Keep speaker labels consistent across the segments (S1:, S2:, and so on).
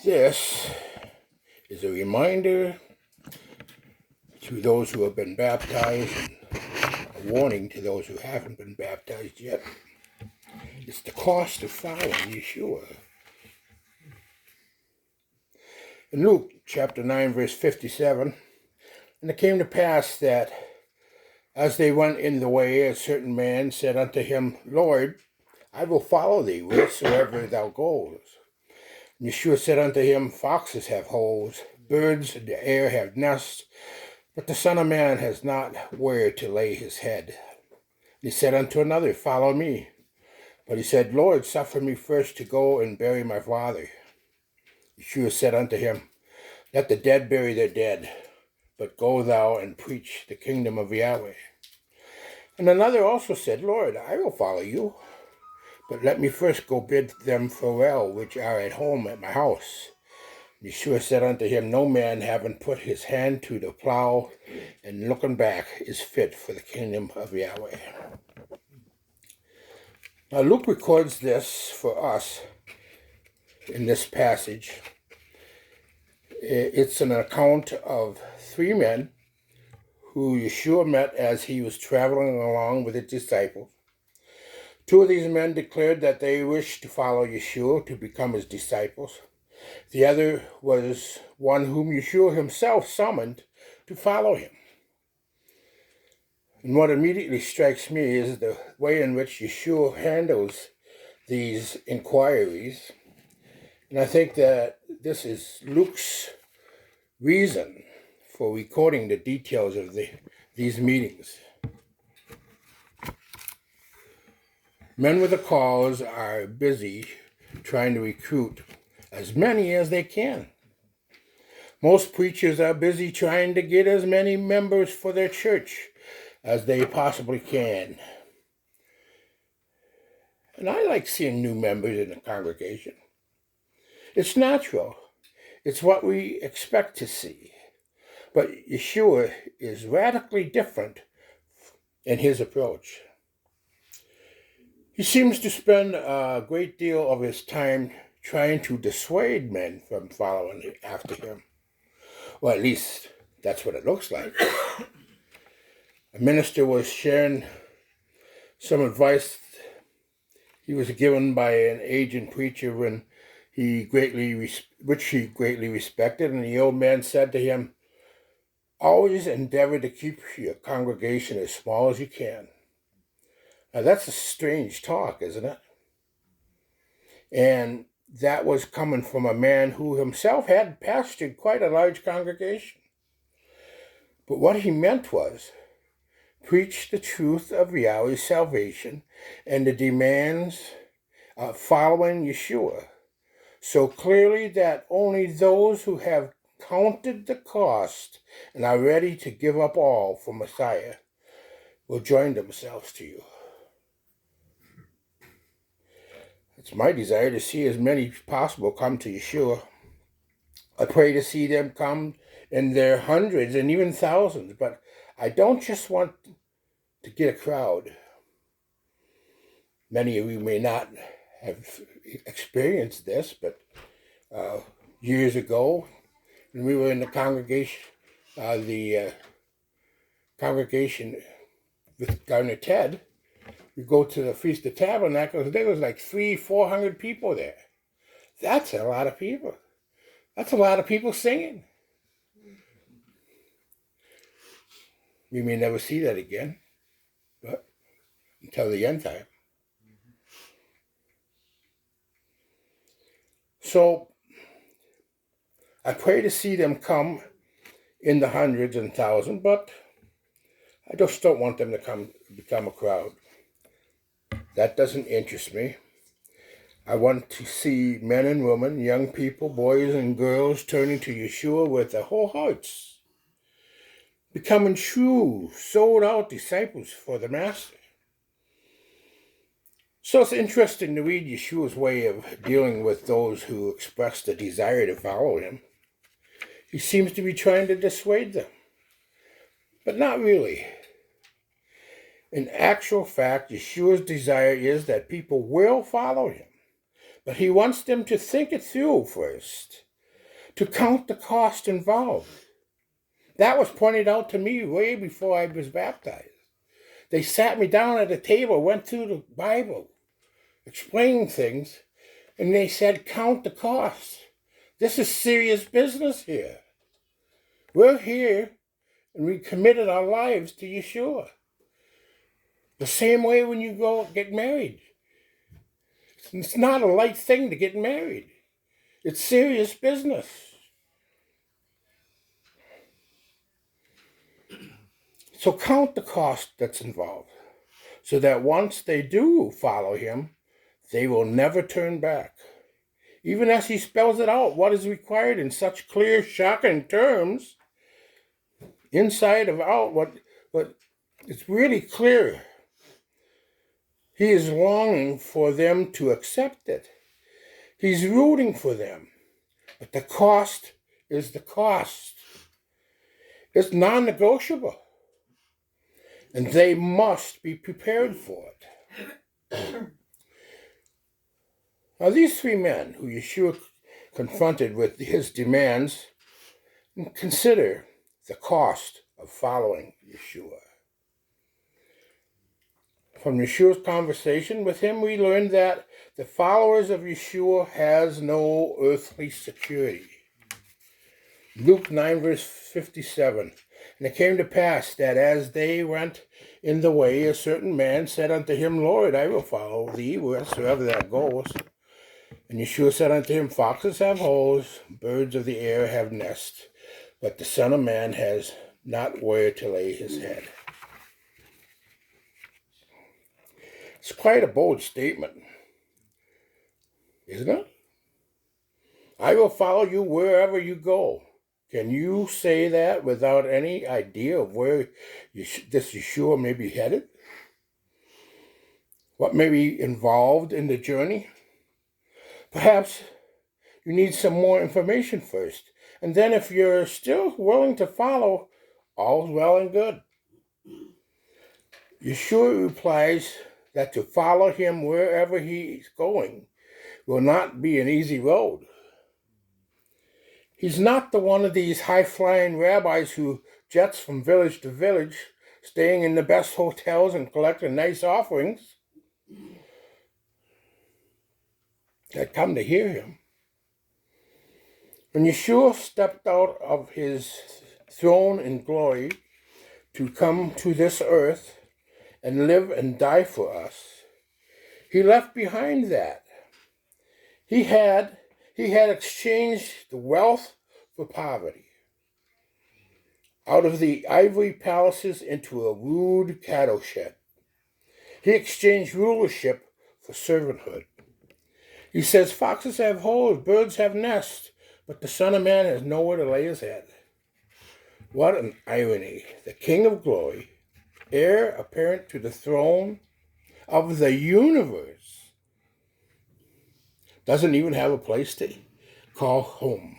S1: This is a reminder to those who have been baptized and a warning to those who haven't been baptized yet. It's the cost of following Yeshua. In Luke chapter 9, verse 57, and it came to pass that as they went in the way, a certain man said unto him, Lord, I will follow thee whithersoever thou goest. And Yeshua said unto him, Foxes have holes, birds of the air have nests, but the Son of Man has not where to lay his head. And he said unto another, Follow me. But he said, Lord, suffer me first to go and bury my father. Yeshua said unto him, Let the dead bury their dead, but go thou and preach the kingdom of Yahweh. And another also said, Lord, I will follow you, but let me first go bid them farewell, which are at home at my house. Yeshua said unto him, No man having put his hand to the plow and looking back is fit for the kingdom of Yahweh. Now Luke records this for us in this passage. It's an account of three men who Yeshua met as he was traveling along with his disciples. Two of these men declared that they wished to follow Yeshua, to become his disciples. The other was one whom Yeshua himself summoned to follow him. And what immediately strikes me is the way in which Yeshua handles these inquiries. And I think that this is Luke's reason for recording the details of these meetings. Men with a cause are busy trying to recruit as many as they can. Most preachers are busy trying to get as many members for their church as they possibly can. And I like seeing new members in the congregation. It's natural. It's what we expect to see. But Yeshua is radically different in his approach. He seems to spend a great deal of his time trying to dissuade men from following after him. Well, at least that's what it looks like. A minister was sharing some advice he was given by an aged preacher which he greatly respected, and the old man said to him, Always endeavor to keep your congregation as small as you can. Now that's a strange talk, isn't it? And that was coming from a man who himself had pastored quite a large congregation. But what he meant was, preach the truth of Yahweh's salvation and the demands of following Yeshua so clearly that only those who have counted the cost and are ready to give up all for Messiah will join themselves to you. It's my desire to see as many as possible come to Yeshua. I pray to see them come in their hundreds and even thousands, but I don't just want to get a crowd. Many of you may not have experienced this, but years ago, when we were in the congregation with Governor Ted, we go to the Feast of Tabernacles. There was like 300-400 people there. That's a lot of people. That's a lot of people singing. We may never see that again, but until the end time. So I pray to see them come in the hundreds and thousands, but I just don't want them to become a crowd. That doesn't interest me. I want to see men and women, young people, boys and girls turning to Yeshua with their whole hearts, becoming true, sold-out disciples for the Master. So it's interesting to read Yeshua's way of dealing with those who express the desire to follow him. He seems to be trying to dissuade them, but not really. In actual fact, Yeshua's desire is that people will follow him, but he wants them to think it through first to count the cost involved. That was pointed out to me way before I was baptized. They sat me down at a table, went through the Bible, explained things, and they said, count the cost. This is serious business here. We're here, and we committed our lives to Yeshua. The same way when you go get married. It's not a light thing to get married. It's serious business. So count the cost that's involved, so that once they do follow him, they will never turn back. Even as he spells it out, what is required in such clear, shocking terms, inside of out, what it's really clear. He is longing for them to accept it. He's rooting for them. But the cost is the cost. It's non-negotiable. And they must be prepared for it. Now, these three men who Yeshua confronted with his demands, consider the cost of following Yeshua. From Yeshua's conversation with him, we learned that the followers of Yeshua has no earthly security. Luke 9, verse 57. And it came to pass that as they went in the way, a certain man said unto him, Lord, I will follow thee wheresoever thou goest. And Yeshua said unto him, Foxes have holes, birds of the air have nests, but the Son of Man has not where to lay his head. It's quite a bold statement, isn't it? I will follow you wherever you go. Can you say that without any idea of where this Yeshua may be headed? What may be involved in the journey? Perhaps you need some more information first. And then if you're still willing to follow, all's well and good. Yeshua replies that to follow him wherever he's going will not be an easy road. He's not the one of these high-flying rabbis who jets from village to village, staying in the best hotels and collecting nice offerings that come to hear him. When Yeshua stepped out of his throne in glory to come to this earth and live and die for us, he left behind that. He had exchanged the wealth for poverty. Out of the ivory palaces into a rude cattle shed. He exchanged rulership for servanthood. He says, Foxes have holes, birds have nests, but the Son of Man has nowhere to lay his head. What an irony. The King of Glory, heir apparent to the throne of the universe, doesn't even have a place to call home.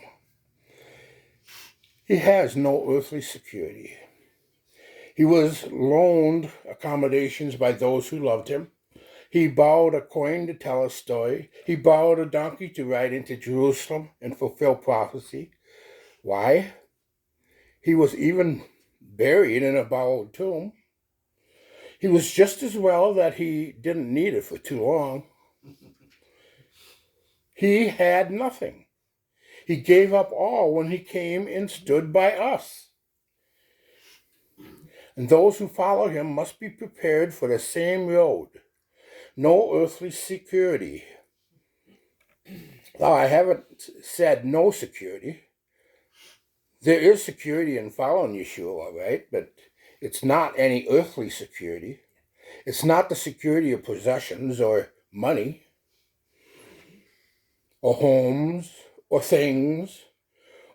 S1: He has no earthly security. He was loaned accommodations by those who loved him. He borrowed a coin to tell a story. He borrowed a donkey to ride into Jerusalem and fulfill prophecy. Why? He was even buried in a borrowed tomb. He was just as well that he didn't need it for too long. He had nothing. He gave up all when he came and stood by us. And those who follow him must be prepared for the same road. No earthly security. Now, I haven't said no security. There is security in following Yeshua, all right, but it's not any earthly security. It's not the security of possessions or money or homes or things.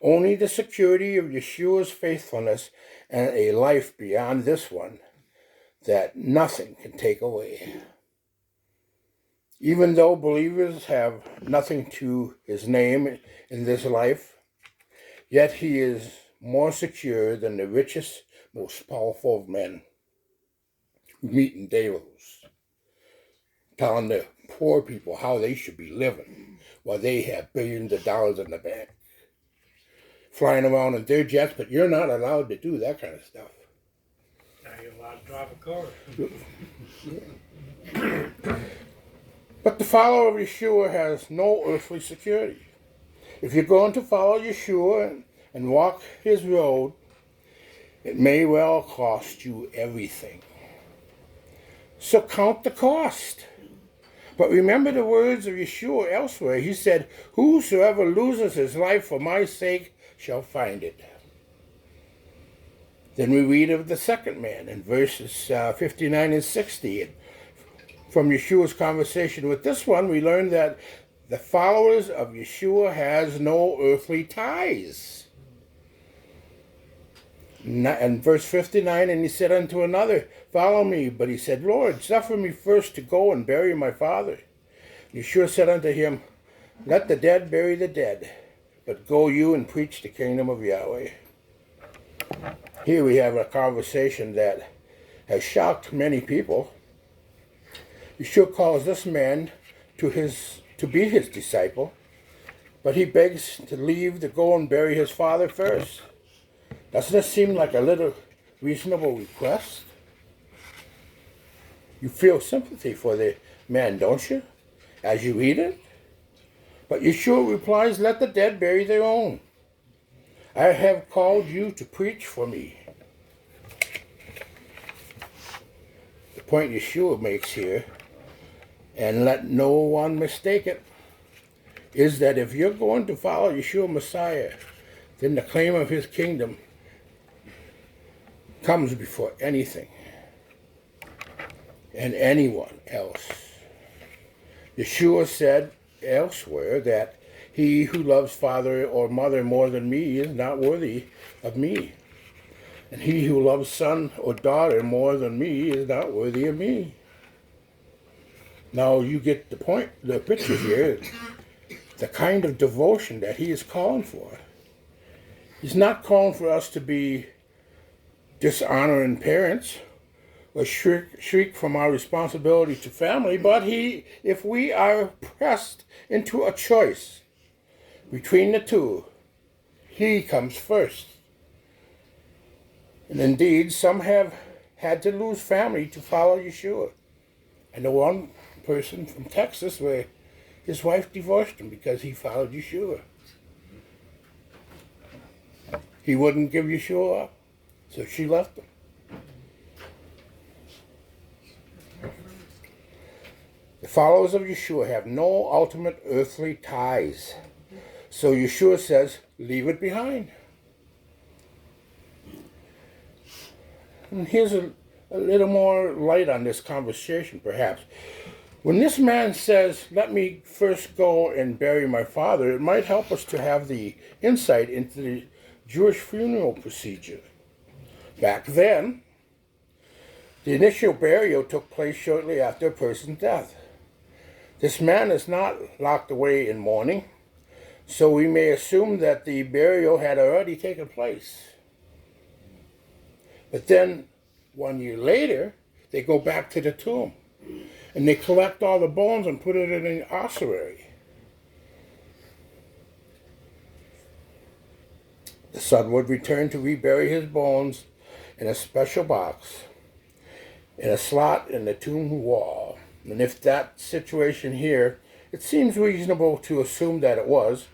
S1: Only the security of Yeshua's faithfulness and a life beyond this one that nothing can take away. Even though believers have nothing to his name in this life, yet he is more secure than the richest, most powerful of men who meet in Davos, telling the poor people how they should be living while they have billions of dollars in the bank. flying around in their jets, but you're not allowed to do that kind of stuff.
S2: Now you're allowed to drive a car.
S1: But the follower of Yeshua has no earthly security. If you're going to follow Yeshua and walk his road, it may well cost you everything. So count the cost. But remember the words of Yeshua elsewhere. He said, "Whosoever loses his life for my sake shall find it." Then we read of the second man in verses 59 and 60. From Yeshua's conversation with this one, we learn that the followers of Yeshua has no earthly ties. And verse 59, and he said unto another, "Follow me." But he said, "Lord, suffer me first to go and bury my father." Yeshua said unto him, "Let the dead bury the dead, but go you and preach the kingdom of Yahweh." Here we have a conversation that has shocked many people. Yeshua calls this man to be his disciple, but he begs to leave to go and bury his father first. Doesn't this seem like a little reasonable request? You feel sympathy for the man, don't you, as you read it? But Yeshua replies, "Let the dead bury their own. I have called you to preach for me." The point Yeshua makes here, and let no one mistake it, is that if you're going to follow Yeshua Messiah, then the claim of his kingdom comes before anything and anyone else. Yeshua said elsewhere that he who loves father or mother more than me is not worthy of me. And he who loves son or daughter more than me is not worthy of me. Now you get the point, the picture here, the kind of devotion that he is calling for. He's not calling for us to be dishonoring parents or shriek from our responsibility to family, but if we are pressed into a choice between the two, he comes first. And indeed, some have had to lose family to follow Yeshua. I know one person from Texas where his wife divorced him because he followed Yeshua. He wouldn't give Yeshua up, so she left him. The followers of Yeshua have no ultimate earthly ties. So Yeshua says, leave it behind. And here's a little more light on this conversation, perhaps. When this man says, "Let me first go and bury my father," it might help us to have the insight into the Jewish funeral procedure. Back then, the initial burial took place shortly after a person's death. This man is not locked away in mourning, so we may assume that the burial had already taken place. But then, 1 year later, they go back to the tomb, and they collect all the bones and put it in an ossuary. The son would return to rebury his bones in a special box, in a slot in the tomb wall. And if that situation here, it seems reasonable to assume that it was,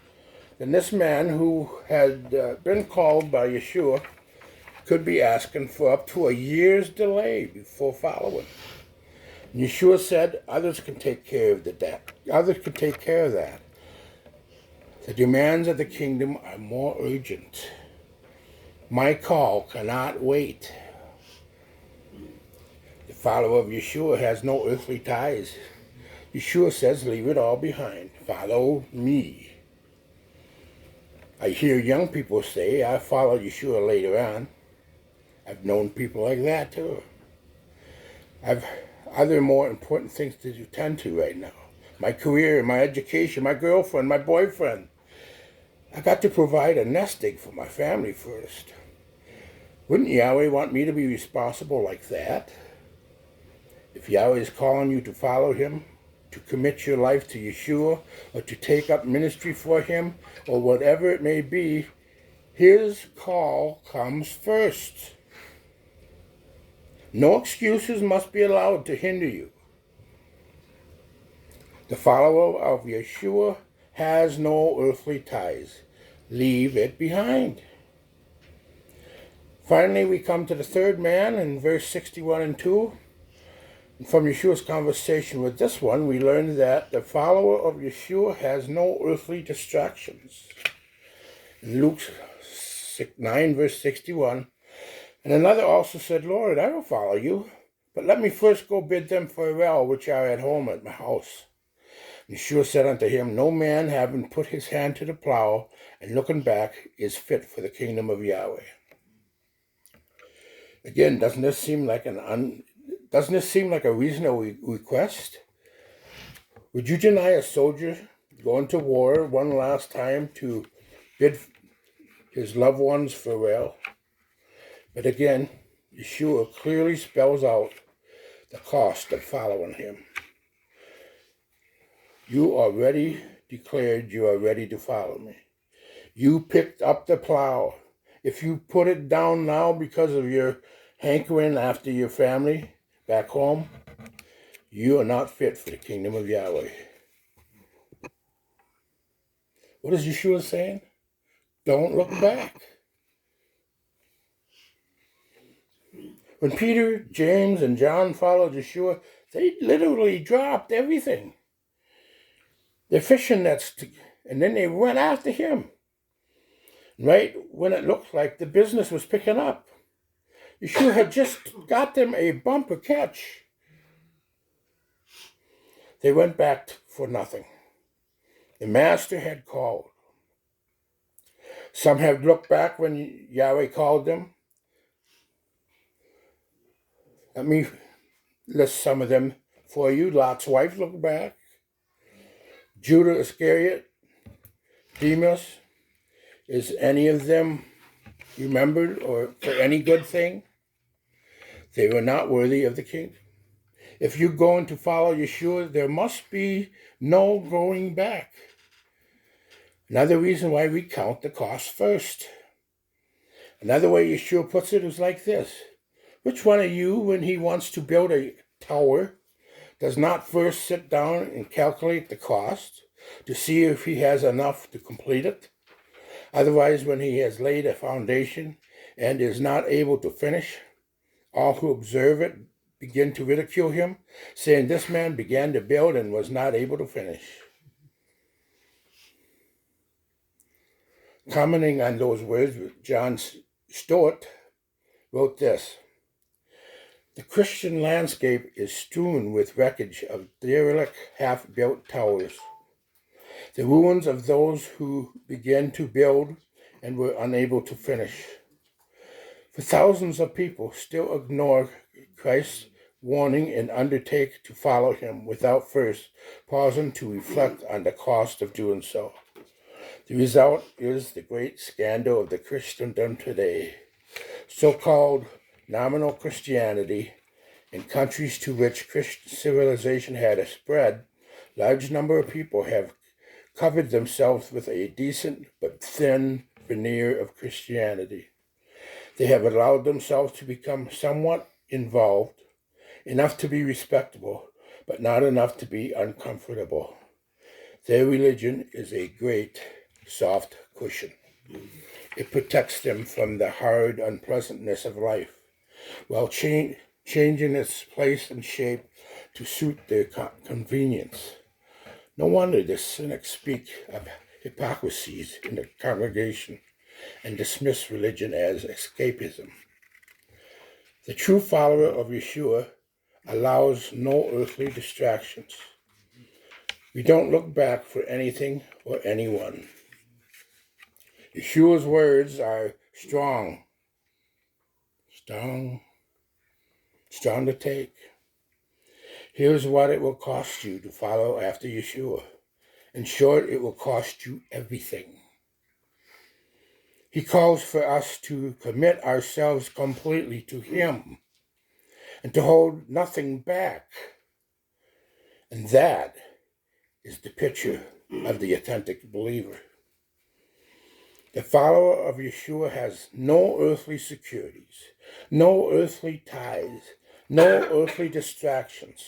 S1: then this man who had been called by Yeshua could be asking for up to a year's delay before following. And Yeshua said, others can take care of that. Others can take care of that. The demands of the kingdom are more urgent. My call cannot wait. The follower of Yeshua has no earthly ties. Yeshua says, leave it all behind. Follow me. I hear young people say, I followed Yeshua later on. I've known people like that too. I've other more important things to attend to right now. My career, my education, my girlfriend, my boyfriend. I got to provide a nest egg for my family first. Wouldn't Yahweh want me to be responsible like that? If Yahweh is calling you to follow him, to commit your life to Yeshua, or to take up ministry for him, or whatever it may be, His call comes first. No excuses must be allowed to hinder you. The follower of Yeshua has no earthly ties. Leave it behind. Finally, we come to the third man in verse 61 and 2. And from Yeshua's conversation with this one, we learn that the follower of Yeshua has no earthly distractions. In Luke 9, verse 61, and another also said, Lord, I will follow you, but let me first go bid them farewell which are at home at my house. Yeshua said unto him, No man having put his hand to the plow and looking back is fit for the kingdom of Yahweh. Again, doesn't this seem like a reasonable request? Would you deny a soldier going to war one last time to bid his loved ones farewell? But again, Yeshua clearly spells out the cost of following him. You already declared you are ready to follow me. You picked up the plow. If you put it down now because of your hankering after your family back home, you are not fit for the kingdom of Yahweh. What is Yeshua saying? Don't look back. When Peter, James, and John followed Yeshua, they literally dropped everything. Their fishing nets, and then they went after him. Right when it looked like the business was picking up. Yeshua had just got them a bumper catch. They went back for nothing. The master had called. Some had looked back when Yahweh called them. Let me list some of them for you. Lot's wife looked back. Judah Iscariot, Demas. Is any of them remembered or for any good thing? They were not worthy of the kingdom. If you're going to follow Yeshua, there must be no going back. Another reason why we count the cost first. Another way Yeshua puts it is like this. Which one of you, when he wants to build a tower, does not first sit down and calculate the cost to see if he has enough to complete it? Otherwise, when he has laid a foundation and is not able to finish, all who observe it begin to ridicule him, saying, This man began to build and was not able to finish. Commenting on those words, John Stott wrote this. The Christian landscape is strewn with wreckage of derelict, half-built towers. The ruins of those who began to build and were unable to finish. For thousands of people still ignore Christ's warning and undertake to follow him without first pausing to reflect on the cost of doing so. The result is the great scandal of the Christendom today. So-called nominal Christianity in countries to which Christian civilization had spread, large number of people have covered themselves with a decent but thin veneer of Christianity. They have allowed themselves to become somewhat involved, enough to be respectable, but not enough to be uncomfortable. Their religion is a great soft cushion. It protects them from the hard unpleasantness of life, while changing its place and shape to suit their convenience. No wonder the cynics speak of hypocrisies in the congregation and dismiss religion as escapism. The true follower of Yeshua allows no earthly distractions. We don't look back for anything or anyone. Yeshua's words are strong to take. Here's what it will cost you to follow after Yeshua. In short, it will cost you everything. He calls for us to commit ourselves completely to him and to hold nothing back. And that is the picture of the authentic believer. The follower of Yeshua has no earthly securities, no earthly ties, no earthly distractions.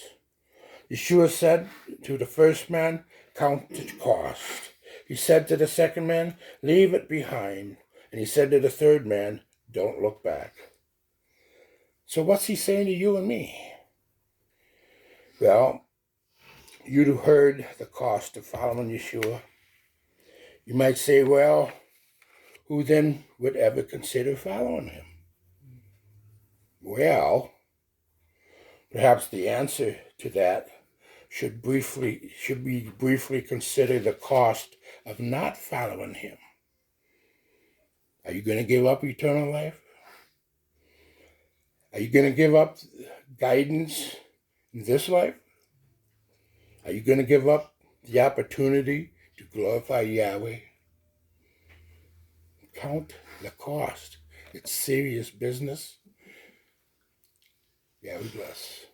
S1: Yeshua said to the first man, count the cost. He said to the second man, leave it behind. And he said to the third man, don't look back. So what's he saying to you and me? Well, you heard the cost of following Yeshua. You might say, well, who then would ever consider following him? Well, perhaps the answer to that should be briefly consider the cost of not following him. Are you going to give up eternal life? Are you going to give up guidance in this life? Are you going to give up the opportunity to glorify Yahweh? Count the cost. It's serious business. Yahweh bless.